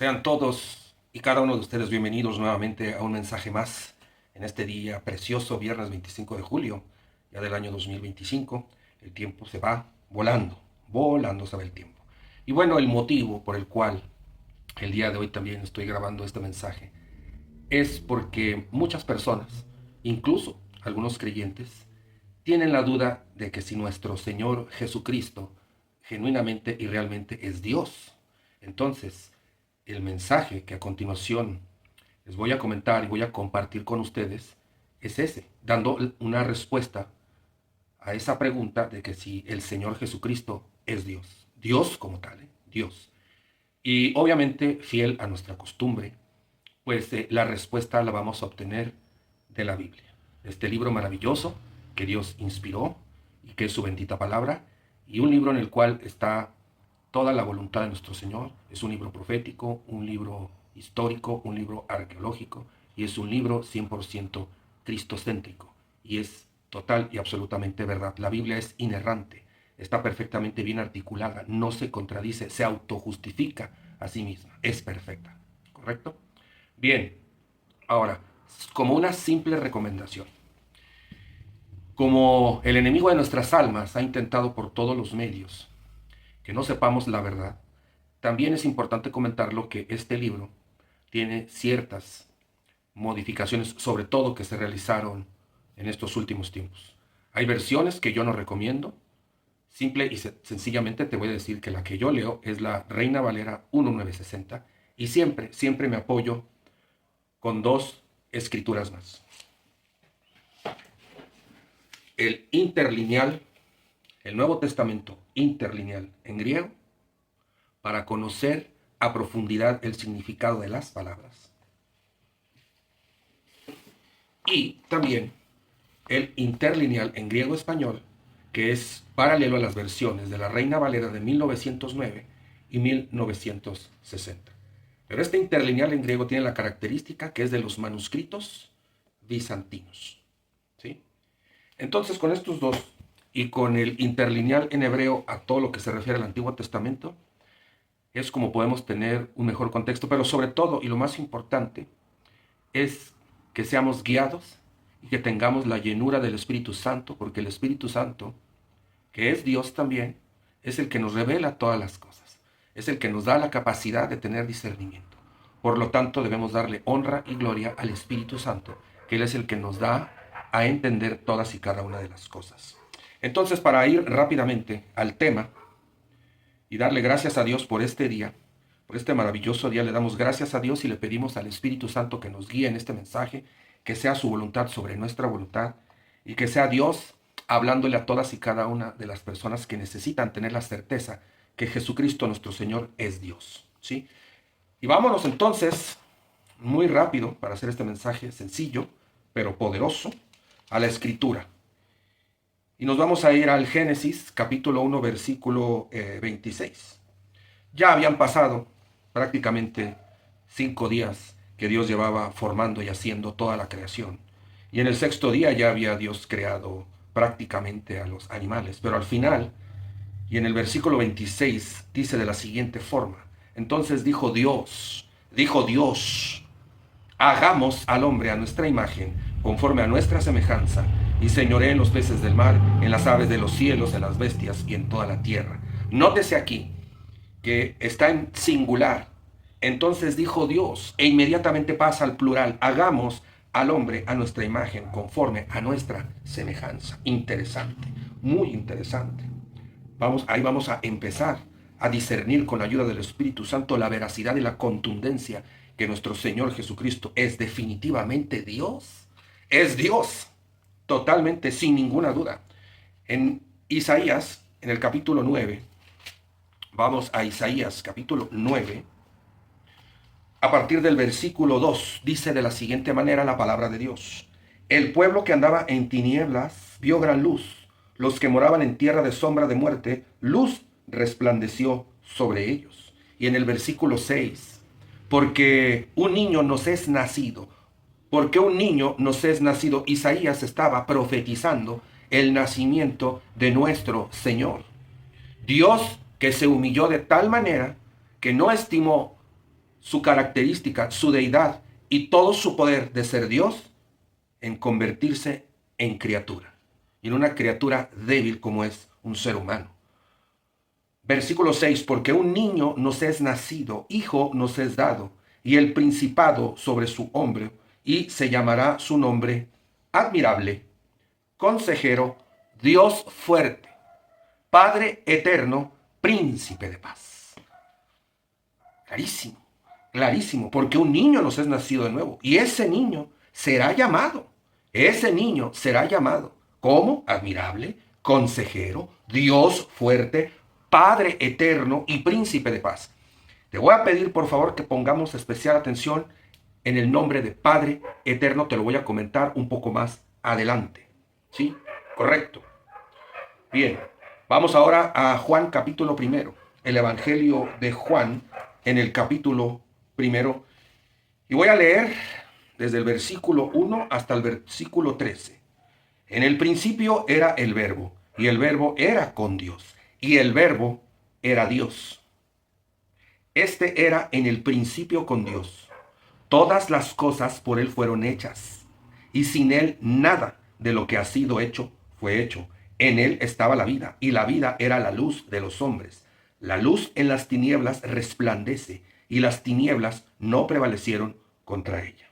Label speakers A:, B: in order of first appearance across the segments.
A: Sean todos y cada uno de ustedes bienvenidos nuevamente a un mensaje más en este día precioso, viernes 25 de julio, ya del año 2025. El tiempo se va volando, volando se va el tiempo. Y bueno, el motivo por el cual el día de hoy también estoy grabando este mensaje es porque muchas personas, incluso algunos creyentes, tienen la duda de que si nuestro Señor Jesucristo genuinamente y realmente es Dios. Entonces, el mensaje que a continuación les voy a comentar y voy a compartir con ustedes es ese, dando una respuesta a esa pregunta de que si el Señor Jesucristo es Dios. Dios como tal, Dios. Y obviamente, fiel a nuestra costumbre, pues la respuesta la vamos a obtener de la Biblia. Este libro maravilloso que Dios inspiró y que es su bendita palabra, y un libro en el cual está toda la voluntad de nuestro Señor. Es un libro profético, un libro histórico, un libro arqueológico, y es un libro 100% cristocéntrico, y es total y absolutamente verdad. La Biblia es inerrante, está perfectamente bien articulada, no se contradice, se autojustifica a sí misma, es perfecta, ¿correcto? Bien, ahora, como una simple recomendación, como el enemigo de nuestras almas ha intentado por todos los medios que no sepamos la verdad, también es importante comentarlo que este libro tiene ciertas modificaciones, sobre todo que se realizaron en estos últimos tiempos. Hay versiones que yo no recomiendo. Simple y sencillamente te voy a decir que la que yo leo es la Reina Valera 1960, y siempre me apoyo con dos escrituras más. El interlineal, el Nuevo Testamento interlineal en griego, para conocer a profundidad el significado de las palabras. Y también el interlineal en griego-español, que es paralelo a las versiones de la Reina Valera de 1909 y 1960. Pero este interlineal en griego tiene la característica que es de los manuscritos bizantinos, ¿sí? Entonces, con estos dos y con el interlineal en hebreo a todo lo que se refiere al Antiguo Testamento, es como podemos tener un mejor contexto, pero sobre todo, y lo más importante, es que seamos guiados y que tengamos la llenura del Espíritu Santo, porque el Espíritu Santo, que es Dios también, es el que nos revela todas las cosas, es el que nos da la capacidad de tener discernimiento. Por lo tanto, debemos darle honra y gloria al Espíritu Santo, que Él es el que nos da a entender todas y cada una de las cosas. Entonces, para ir rápidamente al tema y darle gracias a Dios por este día, por este maravilloso día, le damos gracias a Dios y le pedimos al Espíritu Santo que nos guíe en este mensaje, que sea su voluntad sobre nuestra voluntad y que sea Dios hablándole a todas y cada una de las personas que necesitan tener la certeza que Jesucristo nuestro Señor es Dios, ¿sí? Y vámonos entonces, muy rápido, para hacer este mensaje sencillo, pero poderoso, a la Escritura. Y nos vamos a ir al Génesis, capítulo 1, versículo 26. Ya habían pasado prácticamente 5 días que Dios llevaba formando y haciendo toda la creación. Y en el sexto día ya había Dios creado prácticamente a los animales. Pero al final, y en el versículo 26, dice de la siguiente forma: entonces dijo Dios, hagamos al hombre a nuestra imagen, conforme a nuestra semejanza, y señoree en los peces del mar, en las aves de los cielos, en las bestias y en toda la tierra. Nótese aquí que está en singular. Entonces dijo Dios, e inmediatamente pasa al plural: hagamos al hombre a nuestra imagen, conforme a nuestra semejanza. Interesante, muy interesante. Ahí vamos a empezar a discernir con la ayuda del Espíritu Santo la veracidad y la contundencia que nuestro Señor Jesucristo es definitivamente Dios. Es Dios, totalmente, sin ninguna duda. En Isaías, en el capítulo 9, vamos a Isaías capítulo 9, a partir del versículo 2, dice de la siguiente manera la palabra de Dios: el pueblo que andaba en tinieblas vio gran luz, los que moraban en tierra de sombra de muerte, luz resplandeció sobre ellos. Y en el versículo 6, porque un niño nos es nacido, porque un niño nos es nacido. Isaías estaba profetizando el nacimiento de nuestro Señor. Dios que se humilló de tal manera que no estimó su característica, su deidad y todo su poder de ser Dios en convertirse en criatura. Y en una criatura débil como es un ser humano. Versículo 6, porque un niño nos es nacido, hijo nos es dado, y el principado sobre su hombro, y se llamará su nombre admirable, consejero, Dios fuerte, Padre eterno, príncipe de paz. Clarísimo, clarísimo, porque un niño nos es nacido de nuevo, y ese niño será llamado, ¿cómo? Admirable, consejero, Dios fuerte, Padre eterno y príncipe de paz. Te voy a pedir por favor que pongamos especial atención en el nombre de Padre eterno. Te lo voy a comentar un poco más adelante. ¿Sí? Correcto. Bien, vamos ahora a Juan capítulo 1. El Evangelio de Juan en el capítulo 1. Y voy a leer desde el versículo 1 hasta el versículo 13. En el principio era el Verbo, y el Verbo era con Dios, y el Verbo era Dios. Este era en el principio con Dios. Todas las cosas por Él fueron hechas, y sin Él nada de lo que ha sido hecho fue hecho. En Él estaba la vida, y la vida era la luz de los hombres. La luz en las tinieblas resplandece, y las tinieblas no prevalecieron contra ella.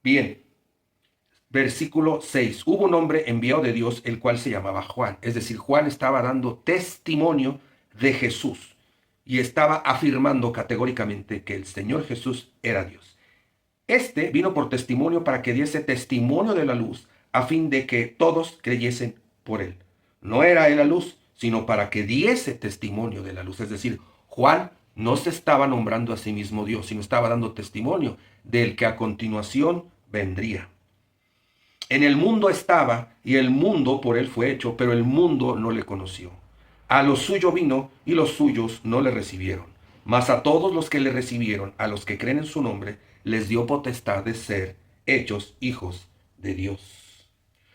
A: Bien. Versículo 6. Hubo un hombre enviado de Dios, el cual se llamaba Juan. Es decir, Juan estaba dando testimonio de Jesús y estaba afirmando categóricamente que el Señor Jesús era Dios. Este vino por testimonio para que diese testimonio de la luz, a fin de que todos creyesen por él. No era él la luz, sino para que diese testimonio de la luz. Es decir, Juan no se estaba nombrando a sí mismo Dios, sino estaba dando testimonio del que a continuación vendría. En el mundo estaba, y el mundo por él fue hecho, pero el mundo no le conoció. A lo suyo vino, y los suyos no le recibieron. Mas a todos los que le recibieron, a los que creen en su nombre, les dio potestad de ser hechos hijos de Dios.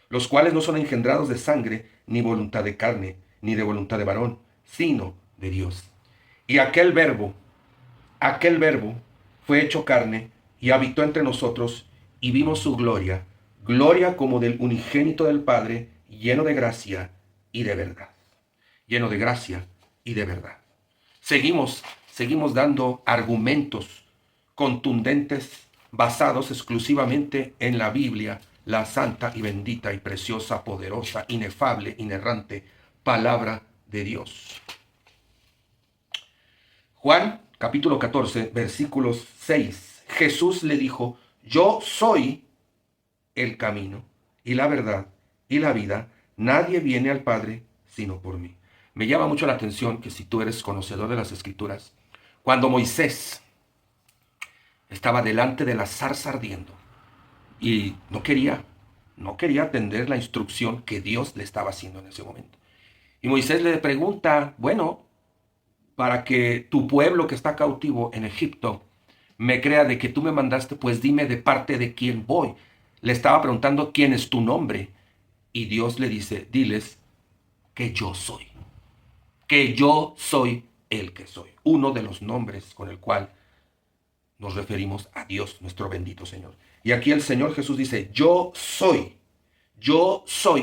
A: Los cuales no son engendrados de sangre, ni voluntad de carne, ni de voluntad de varón, sino de Dios. Y aquel verbo fue hecho carne, y habitó entre nosotros, y vimos su gloria, gloria como del unigénito del Padre, lleno de gracia y de verdad. Lleno de gracia y de verdad. Seguimos dando argumentos contundentes basados exclusivamente en la Biblia, la santa y bendita y preciosa, poderosa, inefable, inerrante palabra de Dios. Juan capítulo 14, versículos 6. Jesús le dijo, yo soy el camino y la verdad y la vida. Nadie viene al Padre sino por mí. Me llama mucho la atención que si tú eres conocedor de las Escrituras, cuando Moisés estaba delante de la zarza ardiendo y no quería atender la instrucción que Dios le estaba haciendo en ese momento. Y Moisés le pregunta, bueno, para que tu pueblo que está cautivo en Egipto me crea de que tú me mandaste, pues dime de parte de quién voy. Le estaba preguntando quién es tu nombre. Y Dios le dice, diles que yo soy. Que yo soy el que soy. Uno de los nombres con el cual nos referimos a Dios, nuestro bendito Señor. Y aquí el Señor Jesús dice, yo soy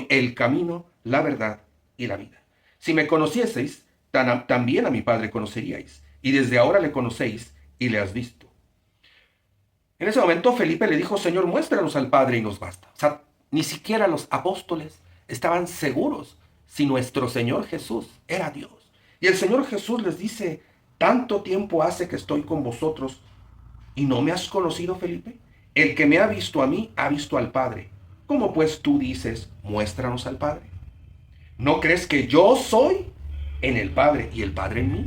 A: el camino, la verdad y la vida. Si me conocieseis, también a mi Padre conoceríais. Y desde ahora le conocéis y le has visto. En ese momento Felipe le dijo, Señor, muéstranos al Padre y nos basta. O sea, ni siquiera los apóstoles estaban seguros si nuestro Señor Jesús era Dios. Y el Señor Jesús les dice, tanto tiempo hace que estoy con vosotros y no me has conocido, Felipe. El que me ha visto a mí, ha visto al Padre. ¿Cómo pues tú dices, muéstranos al Padre? ¿No crees que yo soy en el Padre y el Padre en mí?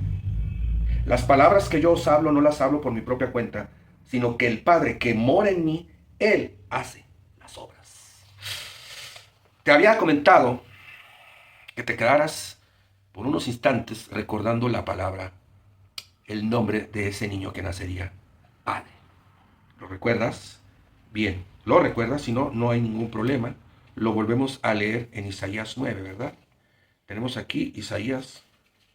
A: Las palabras que yo os hablo no las hablo por mi propia cuenta, sino que el Padre que mora en mí, Él hace las obras. Te había comentado que te quedaras por unos instantes recordando la palabra, el nombre de ese niño que nacería, Padre. ¿Lo recuerdas? Bien, lo recuerdas, si no, no hay ningún problema. Lo volvemos a leer en Isaías 9, ¿verdad? Tenemos aquí Isaías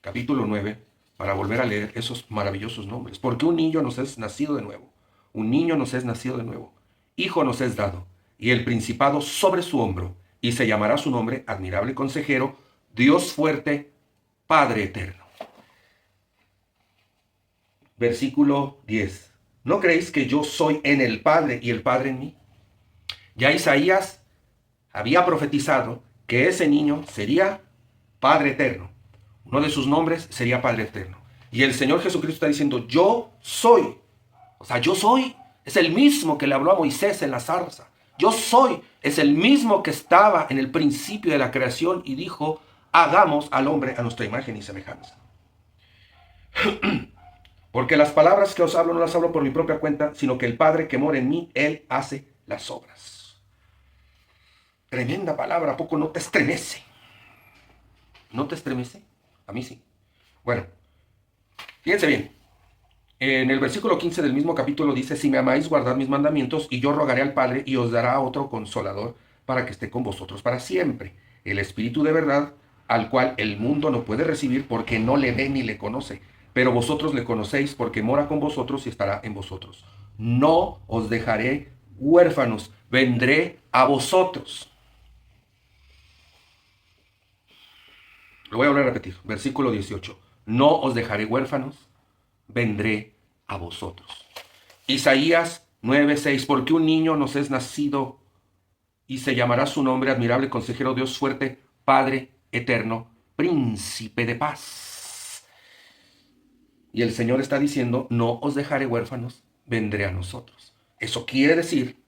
A: capítulo 9, para volver a leer esos maravillosos nombres. Porque un niño nos es nacido de nuevo, un niño nos es nacido de nuevo, hijo nos es dado, y el principado sobre su hombro, y se llamará su nombre admirable consejero, Dios fuerte, Padre eterno. Versículo 10. ¿No creéis que yo soy en el Padre y el Padre en mí? Ya Isaías había profetizado que ese niño sería Padre eterno. Uno de sus nombres sería Padre eterno. Y el Señor Jesucristo está diciendo, yo soy. O sea, yo soy. Es el mismo que le habló a Moisés en la zarza. Yo soy. Es el mismo que estaba en el principio de la creación y dijo, hagamos al hombre a nuestra imagen y semejanza. Porque las palabras que os hablo no las hablo por mi propia cuenta, sino que el Padre que mora en mí, Él hace las obras. Tremenda palabra, ¿a poco no te estremece? ¿No te estremece? A mí sí. Bueno, fíjense bien. En el versículo 15 del mismo capítulo dice, si me amáis, guardad mis mandamientos, y yo rogaré al Padre, y os dará otro consolador, para que esté con vosotros para siempre. El Espíritu de verdad, al cual el mundo no puede recibir, porque no le ve ni le conoce. Pero vosotros le conocéis, porque mora con vosotros y estará en vosotros. No os dejaré huérfanos, vendré a vosotros. Lo voy a volver a repetir. Versículo 18. No os dejaré huérfanos, vendré a vosotros. Isaías 9:6. Porque un niño nos es nacido y se llamará su nombre admirable consejero, Dios fuerte, Padre eterno, príncipe de paz. Y el Señor está diciendo, no os dejaré huérfanos, vendré a nosotros. Eso quiere decir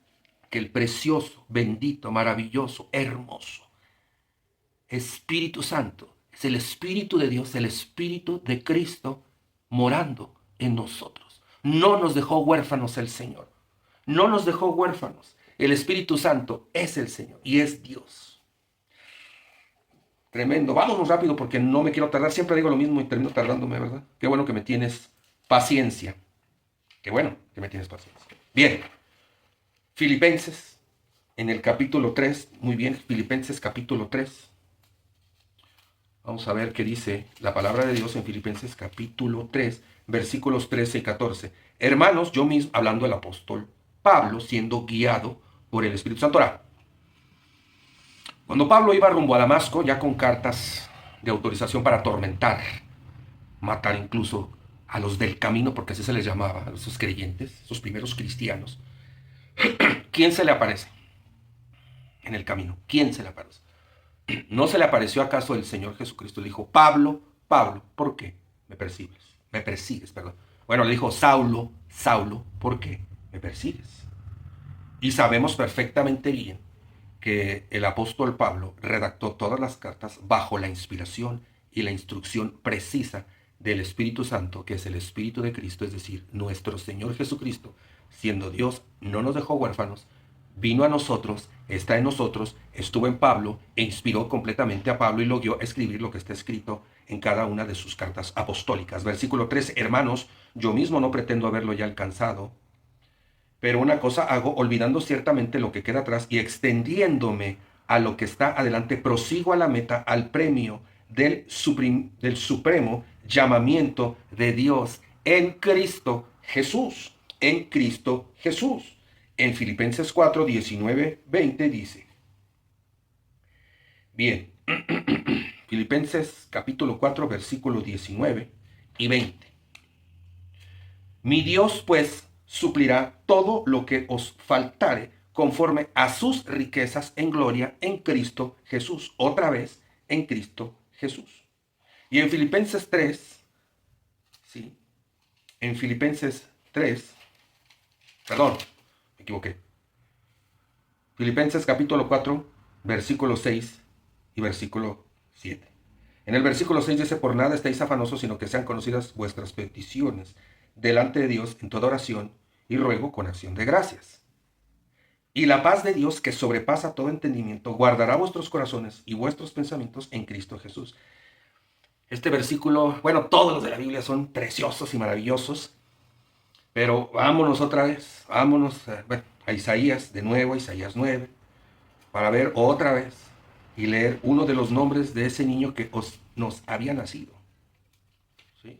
A: que el precioso, bendito, maravilloso, hermoso Espíritu Santo es el Espíritu de Dios, el Espíritu de Cristo morando en nosotros. No nos dejó huérfanos el Señor. No nos dejó huérfanos. El Espíritu Santo es el Señor y es Dios. Tremendo. Vámonos rápido porque no me quiero tardar. Siempre digo lo mismo y termino tardándome, ¿verdad? Qué bueno que me tienes paciencia. Qué bueno que me tienes paciencia. Bien. Filipenses, en el capítulo 3. Muy bien, Filipenses capítulo 3. Vamos a ver qué dice la palabra de Dios en Filipenses capítulo 3, versículos 13 y 14. Hermanos, yo mismo, hablando el apóstol Pablo, siendo guiado por el Espíritu Santo. Ahora, cuando Pablo iba rumbo a Damasco, ya con cartas de autorización para atormentar, matar incluso a los del camino, porque así se les llamaba, a esos creyentes, esos primeros cristianos, ¿quién se le aparece en el camino? ¿Quién se le aparece? ¿No se le apareció acaso el Señor Jesucristo? Le dijo, Pablo, Pablo, ¿por qué me persigues? Me persigues, perdón. Bueno, le dijo, Saulo, Saulo, ¿por qué me persigues? Y sabemos perfectamente bien que el apóstol Pablo redactó todas las cartas bajo la inspiración y la instrucción precisa del Espíritu Santo, que es el Espíritu de Cristo, es decir, nuestro Señor Jesucristo, siendo Dios, no nos dejó huérfanos, vino a nosotros, está en nosotros, estuvo en Pablo e inspiró completamente a Pablo y lo guió a escribir lo que está escrito en cada una de sus cartas apostólicas. Versículo 13, hermanos, yo mismo no pretendo haberlo ya alcanzado, pero una cosa hago, olvidando ciertamente lo que queda atrás y extendiéndome a lo que está adelante, prosigo a la meta, al premio del supremo llamamiento de Dios en Cristo Jesús. En Cristo Jesús. En Filipenses 4, 19, 20 dice, bien, Filipenses capítulo 4, versículos 19 y 20. Mi Dios, pues, suplirá todo lo que os faltare conforme a sus riquezas en gloria en Cristo Jesús. Otra vez, en Cristo Jesús. Y en Filipenses 3, ¿sí? En Filipenses 3, perdón, me equivoqué. Filipenses capítulo 4, versículo 6 y versículo 7. En el versículo 6 dice, por nada estéis afanosos, sino que sean conocidas vuestras peticiones delante de Dios en toda oración y ruego con acción de gracias. Y la paz de Dios, que sobrepasa todo entendimiento, guardará vuestros corazones y vuestros pensamientos en Cristo Jesús. Este versículo, bueno, todos los de la Biblia son preciosos y maravillosos, pero vámonos otra vez, vámonos a Isaías, de nuevo a Isaías 9, para ver otra vez y leer uno de los nombres de ese niño que nos había nacido. ¿sí?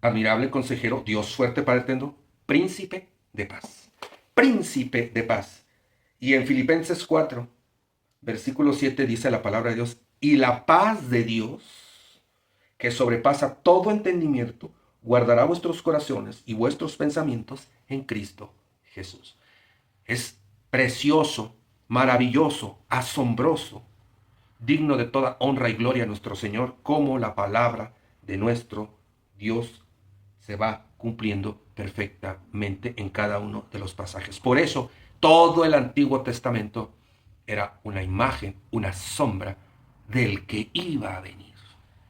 A: Admirable consejero, Dios fuerte Padre eterno, príncipe de paz. Príncipe de paz. Y en Filipenses 4, versículo 7 dice la palabra de Dios, y la paz de Dios, que sobrepasa todo entendimiento, guardará vuestros corazones y vuestros pensamientos en Cristo Jesús. Es precioso, maravilloso, asombroso, digno de toda honra y gloria a nuestro Señor, como la palabra de nuestro Dios se va cumpliendo perfectamente en cada uno de los pasajes. Por eso, todo el Antiguo Testamento era una imagen, una sombra del que iba a venir,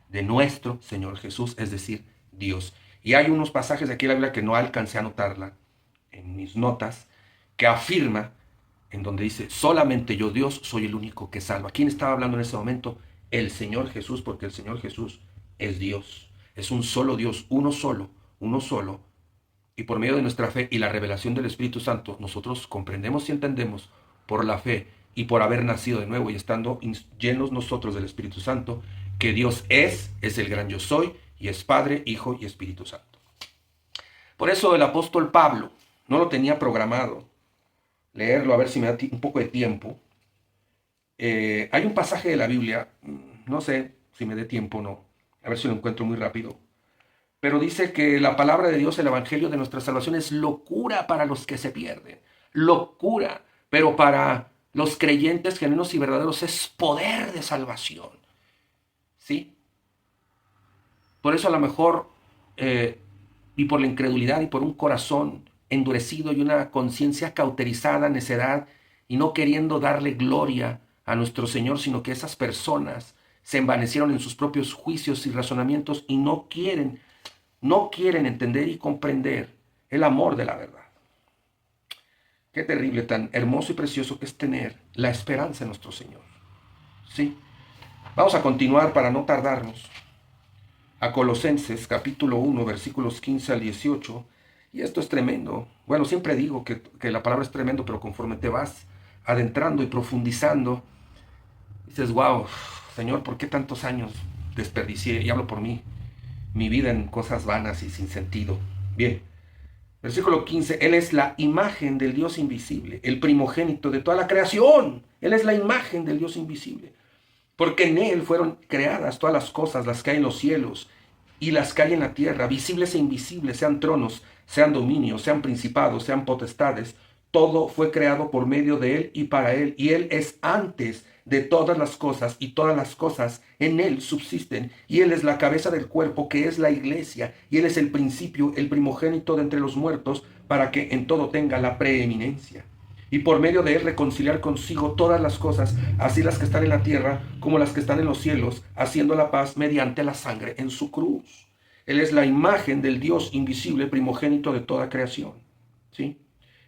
A: de nuestro Señor Jesús, es decir, Dios. Y hay unos pasajes de aquí en la Biblia que no alcancé a anotarla en mis notas, que afirma, en donde dice, solamente yo, Dios, soy el único que salva. ¿Quién estaba hablando en ese momento? El Señor Jesús, porque el Señor Jesús es Dios. Es un solo Dios, uno solo, y por medio de nuestra fe y la revelación del Espíritu Santo, nosotros comprendemos y entendemos por la fe y por haber nacido de nuevo y estando llenos nosotros del Espíritu Santo, que Dios es el gran yo soy, y es Padre, Hijo y Espíritu Santo. Por eso el apóstol Pablo, no lo tenía programado leerlo, a ver si me da un poco de tiempo. Hay un pasaje de la Biblia, no sé si me dé tiempo o no, a ver si lo encuentro muy rápido, pero dice que la palabra de Dios, el evangelio de nuestra salvación, es locura para los que se pierden. Locura, pero para los creyentes genuinos y verdaderos es poder de salvación. ¿Sí? Por eso a lo mejor, y por la incredulidad y por un corazón endurecido y una conciencia cauterizada, necedad, y no queriendo darle gloria a nuestro Señor, sino que esas personas se envanecieron en sus propios juicios y razonamientos y no quieren entender y comprender el amor de la verdad. Qué terrible, tan hermoso y precioso que es tener la esperanza en nuestro Señor. ¿Sí? Vamos a continuar para no tardarnos a Colosenses capítulo 1, versículos 15 al 18. Y esto es tremendo. Bueno, siempre digo que la palabra es tremendo, pero conforme te vas adentrando y profundizando, dices, wow, Señor, ¿por qué tantos años desperdicié? Y hablo por mí, mi vida en cosas vanas y sin sentido. Bien, versículo 15, Él es la imagen del Dios invisible, el primogénito de toda la creación. Él es la imagen del Dios invisible, porque en Él fueron creadas todas las cosas, las que hay en los cielos y las que hay en la tierra, visibles e invisibles, sean tronos, sean dominios, sean principados, sean potestades. Todo fue creado por medio de Él y para Él, y Él es antes de todas las cosas, y todas las cosas en Él subsisten, y Él es la cabeza del cuerpo, que es la iglesia, y Él es el principio, el primogénito de entre los muertos, para que en todo tenga la preeminencia. Y por medio de Él reconciliar consigo todas las cosas, así las que están en la tierra como las que están en los cielos, haciendo la paz mediante la sangre en su cruz. Él es la imagen del Dios invisible, primogénito de toda creación. ¿Sí?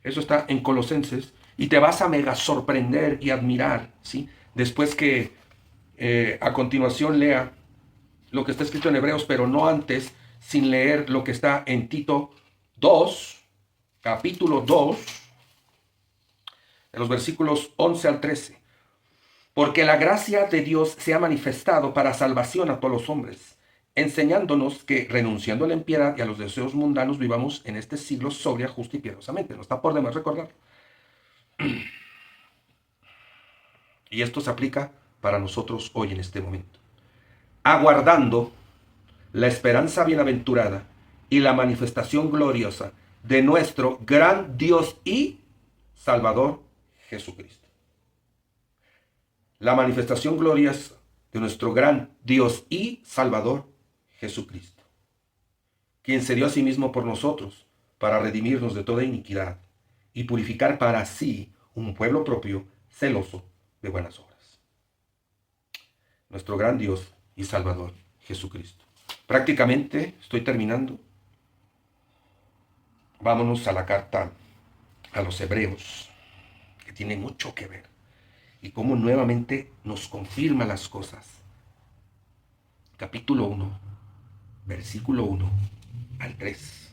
A: Eso está en Colosenses, y te vas a mega sorprender y admirar, ¿sí? Después que a continuación lea lo que está escrito en Hebreos, pero no antes, sin leer lo que está en Tito 2, capítulo 2, de los versículos 11 al 13. Porque la gracia de Dios se ha manifestado para salvación a todos los hombres, enseñándonos que, renunciando a la impiedad y a los deseos mundanos, vivamos en este siglo sobria, justa y piadosamente. No está por demás recordar. Y esto se aplica para nosotros hoy en este momento. Aguardando la esperanza bienaventurada y la manifestación gloriosa de nuestro gran Dios y Salvador Jesucristo. La manifestación gloriosa de nuestro gran Dios y Salvador Jesucristo, quien se dio a sí mismo por nosotros para redimirnos de toda iniquidad y purificar para sí un pueblo propio celoso de buenas obras. Nuestro gran Dios y Salvador Jesucristo. Prácticamente estoy terminando. Vámonos a la carta a los Hebreos, que tiene mucho que ver, y cómo nuevamente nos confirma las cosas. Capítulo 1, versículo 1 al 3.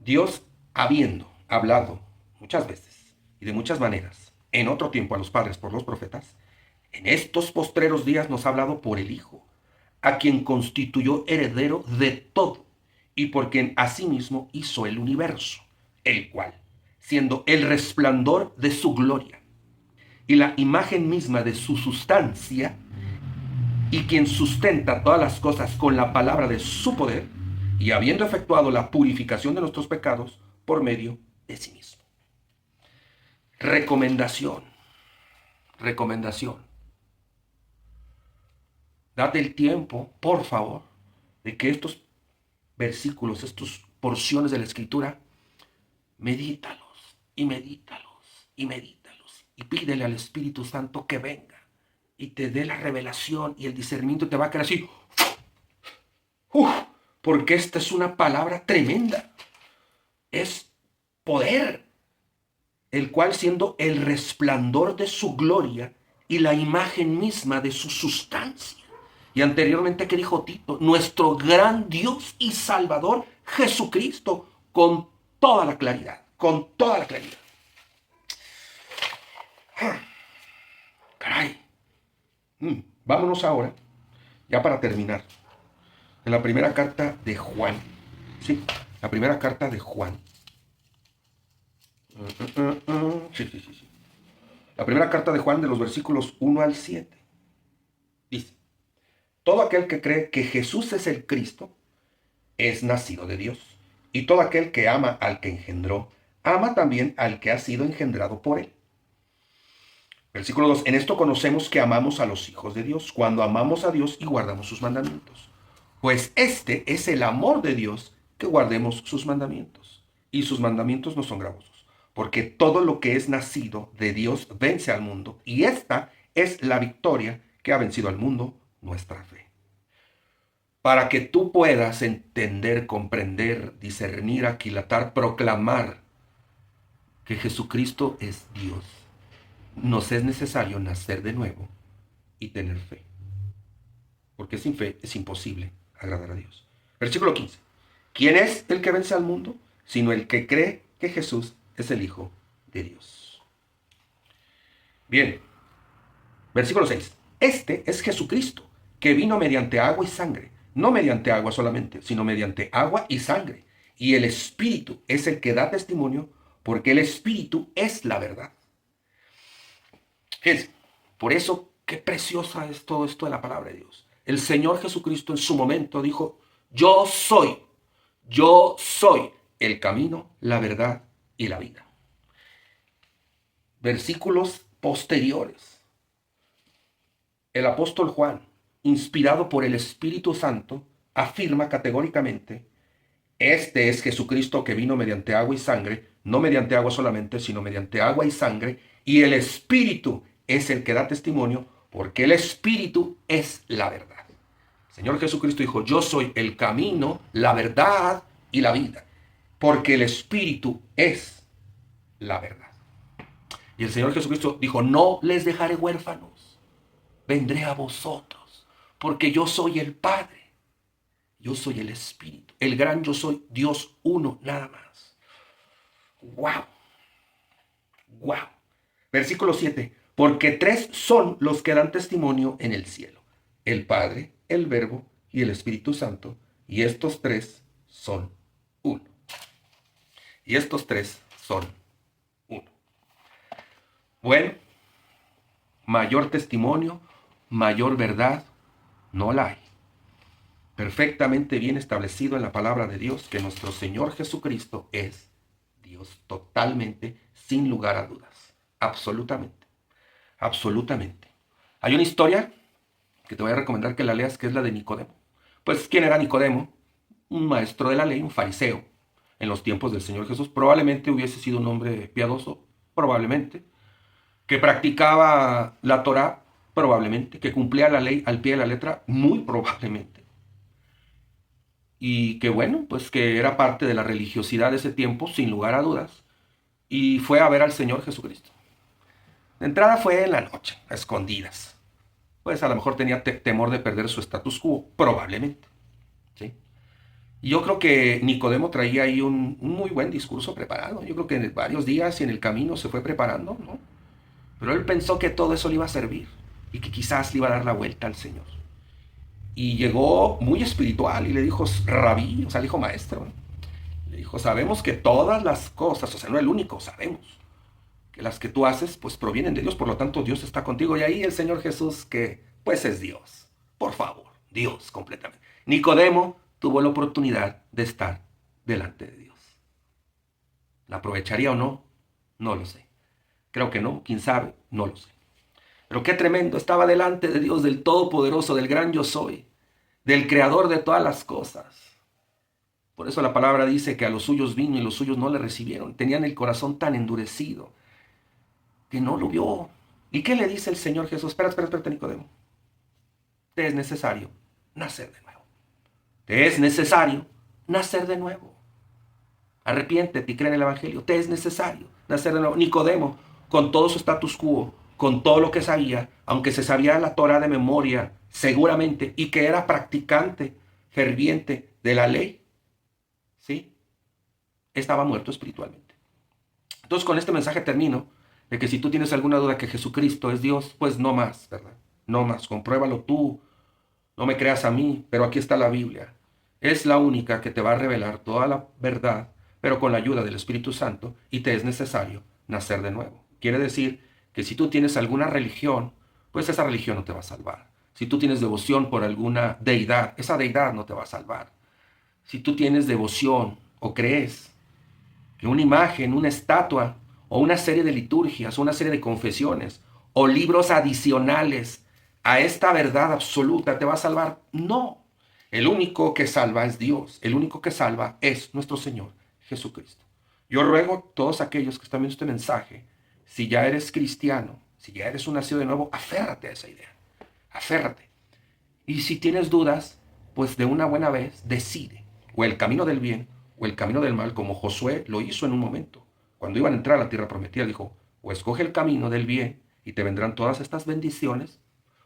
A: Dios, habiendo hablado muchas veces y de muchas maneras en otro tiempo a los padres por los profetas, En estos postreros días nos ha hablado por el Hijo, a quien constituyó heredero de todo, y por quien asimismo hizo el universo, el cual, siendo el resplandor de su gloria y la imagen misma de su sustancia, y quien sustenta todas las cosas con la palabra de su poder, y habiendo efectuado la purificación de nuestros pecados por medio de sí mismo. Recomendación. Date el tiempo, por favor, de que estos versículos, estas porciones de la Escritura, medítalos y medítalos y medítalos. Y pídele al Espíritu Santo que venga y te dé la revelación y el discernimiento. Te va a quedar así. Porque esta es una palabra tremenda. Es poder, el cual siendo el resplandor de su gloria y la imagen misma de su sustancia. Y anteriormente, ¿qué dijo Tito? Nuestro gran Dios y Salvador Jesucristo, con toda la claridad, con toda la claridad. Caray. Vámonos ahora, ya para terminar, en la primera carta de Juan. Sí, la primera carta de Juan. Sí. La primera carta de Juan, de los versículos 1 al 7. Dice: todo aquel que cree que Jesús es el Cristo es nacido de Dios. Y todo aquel que ama al que engendró, ama también al que ha sido engendrado por él. Versículo 2. En esto conocemos que amamos a los hijos de Dios, cuando amamos a Dios y guardamos sus mandamientos. Pues este es el amor de Dios, que guardemos sus mandamientos. Y sus mandamientos no son gravosos, porque todo lo que es nacido de Dios vence al mundo. Y esta es la victoria que ha vencido al mundo, nuestra fe. Para que tú puedas entender, comprender, discernir, aquilatar, proclamar que Jesucristo es Dios, nos es necesario nacer de nuevo y tener fe. Porque sin fe es imposible agradar a Dios. Versículo 15. ¿Quién es el que vence al mundo? Sino el que cree que Jesús es el Hijo de Dios. Bien. Versículo 6. Este es Jesucristo, que vino mediante agua y sangre. No mediante agua solamente, sino mediante agua y sangre. Y el Espíritu es el que da testimonio, porque el Espíritu es la verdad. Fíjense, por eso qué preciosa es todo esto de la palabra de Dios. El Señor Jesucristo en su momento dijo: yo soy el camino, la verdad y la vida. Versículos posteriores. El apóstol Juan, inspirado por el Espíritu Santo, afirma categóricamente: este es Jesucristo que vino mediante agua y sangre, no mediante agua solamente, sino mediante agua y sangre, y el Espíritu es el que da testimonio, porque el Espíritu es la verdad. El Señor Jesucristo dijo: yo soy el camino, la verdad y la vida, porque el Espíritu es la verdad. Y el Señor Jesucristo dijo: no les dejaré huérfanos, vendré a vosotros, porque yo soy el Padre, yo soy el Espíritu, el gran yo soy, Dios uno, nada más. ¡Wow! ¡Wow! Versículo 7. Porque tres son los que dan testimonio en el cielo: el Padre, el Verbo y el Espíritu Santo. Y estos tres son uno. Y estos tres son uno. Bueno, mayor testimonio, mayor verdad, no la hay. Perfectamente bien establecido en la palabra de Dios que nuestro Señor Jesucristo es Dios totalmente, sin lugar a dudas. Absolutamente. Absolutamente. Hay una historia que te voy a recomendar que la leas, que es la de Nicodemo. Pues, ¿quién era Nicodemo? Un maestro de la ley, un fariseo. En los tiempos del Señor Jesús probablemente hubiese sido un hombre piadoso, probablemente. Que practicaba la Torá, probablemente. Que cumplía la ley al pie de la letra, muy probablemente. Y que bueno, pues que era parte de la religiosidad de ese tiempo, sin lugar a dudas. Y fue a ver al Señor Jesucristo. De entrada fue en la noche, a escondidas. Pues a lo mejor tenía temor de perder su status quo, probablemente. ¿Sí? Y yo creo que Nicodemo traía ahí un muy buen discurso preparado. Yo creo que en varios días y en el camino se fue preparando, ¿no? Pero él pensó que todo eso le iba a servir. y que quizás le iba a dar la vuelta al Señor. Y llegó muy espiritual y le dijo, rabí, o sea, le dijo maestro. Le dijo, sabemos que todas las cosas, o sea, no el único, sabemos que las que tú haces, pues provienen de Dios, por lo tanto Dios está contigo. Y ahí el Señor Jesús, que pues es Dios, por favor, Dios completamente. Nicodemo tuvo la oportunidad de estar delante de Dios. ¿La aprovecharía o no? No lo sé. Creo que no, quién sabe, no lo sé. Pero qué tremendo, estaba delante de Dios, del Todopoderoso, del gran yo soy, del Creador de todas las cosas. Por eso la palabra dice que a los suyos vino y los suyos no le recibieron. Tenían el corazón tan endurecido que no lo vio. ¿Y qué le dice el Señor Jesús? Espera, Nicodemo. Te es necesario nacer de nuevo. Te es necesario nacer de nuevo. Arrepiéntete y cree en el Evangelio. Te es necesario nacer de nuevo. Nicodemo, con todo su status quo, con todo lo que sabía, aunque se sabía la Torah de memoria, seguramente, y que era practicante ferviente de la ley, ¿sí? Estaba muerto espiritualmente. Entonces, con este mensaje termino, de que si tú tienes alguna duda que Jesucristo es Dios, pues no más, ¿verdad? No más, compruébalo tú, no me creas a mí, pero aquí está la Biblia. Es la única que te va a revelar toda la verdad, pero con la ayuda del Espíritu Santo, y te es necesario nacer de nuevo. Quiere decir que si tú tienes alguna religión, pues esa religión no te va a salvar. Si tú tienes devoción por alguna deidad, esa deidad no te va a salvar. Si tú tienes devoción o crees que una imagen, una estatua o una serie de liturgias, una serie de confesiones o libros adicionales a esta verdad absoluta te va a salvar, no. El único que salva es Dios. El único que salva es nuestro Señor Jesucristo. Yo ruego a todos aquellos que están viendo este mensaje, si ya eres cristiano, si ya eres un nacido de nuevo, aférrate a esa idea. Aférrate. Y si tienes dudas, pues de una buena vez decide o el camino del bien o el camino del mal, como Josué lo hizo en un momento. Cuando iban a entrar a la tierra prometida, dijo, o escoge el camino del bien y te vendrán todas estas bendiciones,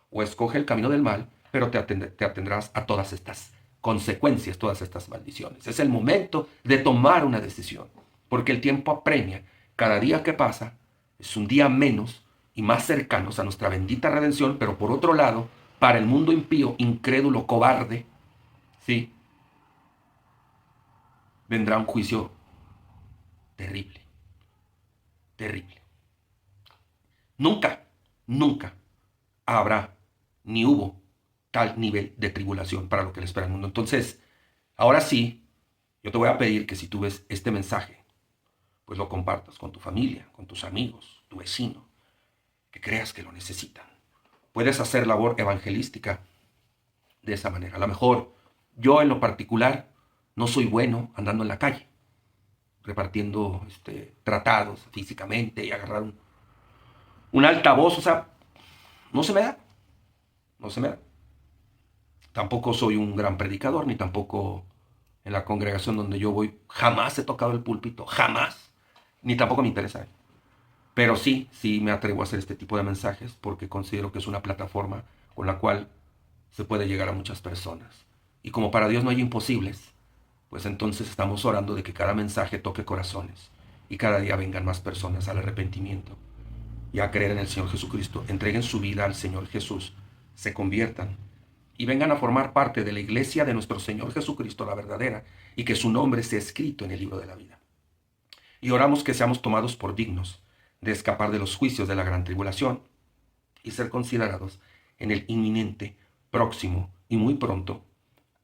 A: o escoge el camino del mal, pero te atendrás a todas estas consecuencias, todas estas maldiciones. Es el momento de tomar una decisión, porque el tiempo apremia. Cada día que pasa es un día menos y más cercanos a nuestra bendita redención, pero por otro lado, para el mundo impío, incrédulo, cobarde, ¿sí? Vendrá un juicio terrible, terrible. Nunca, nunca habrá ni hubo tal nivel de tribulación para lo que le espera el mundo. Entonces, ahora sí, yo te voy a pedir que si tú ves este mensaje, pues lo compartas con tu familia, con tus amigos, tu vecino, que creas que lo necesitan. Puedes hacer labor evangelística de esa manera. A lo mejor yo en lo particular no soy bueno andando en la calle, repartiendo tratados físicamente y agarrar un altavoz, o sea, no se me da, no se me da. Tampoco soy un gran predicador, ni tampoco en la congregación donde yo voy, jamás he tocado el púlpito, jamás, ni tampoco me interesa. Pero sí, sí me atrevo a hacer este tipo de mensajes porque considero que es una plataforma con la cual se puede llegar a muchas personas. Y como para Dios no hay imposibles, pues entonces estamos orando de que cada mensaje toque corazones y cada día vengan más personas al arrepentimiento y a creer en el Señor Jesucristo, entreguen su vida al Señor Jesús, se conviertan y vengan a formar parte de la iglesia de nuestro Señor Jesucristo, la verdadera, y que su nombre sea escrito en el libro de la vida. Y oramos que seamos tomados por dignos de escapar de los juicios de la gran tribulación y ser considerados en el inminente, próximo y muy pronto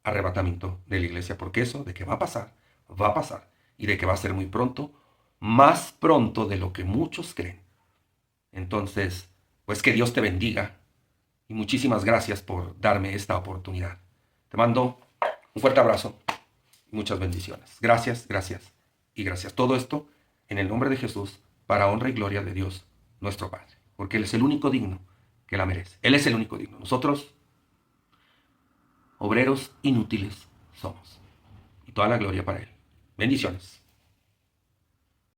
A: arrebatamiento de la iglesia, porque eso de que va a pasar, y de que va a ser muy pronto, más pronto de lo que muchos creen. Entonces, pues que Dios te bendiga y muchísimas gracias por darme esta oportunidad. Te mando un fuerte abrazo y muchas bendiciones. Gracias, gracias y gracias. Todo esto en el nombre de Jesús, para honra y gloria de Dios, nuestro Padre, porque Él es el único digno que la merece. Él es el único digno. Nosotros, obreros inútiles, somos. Y toda la gloria para Él. Bendiciones.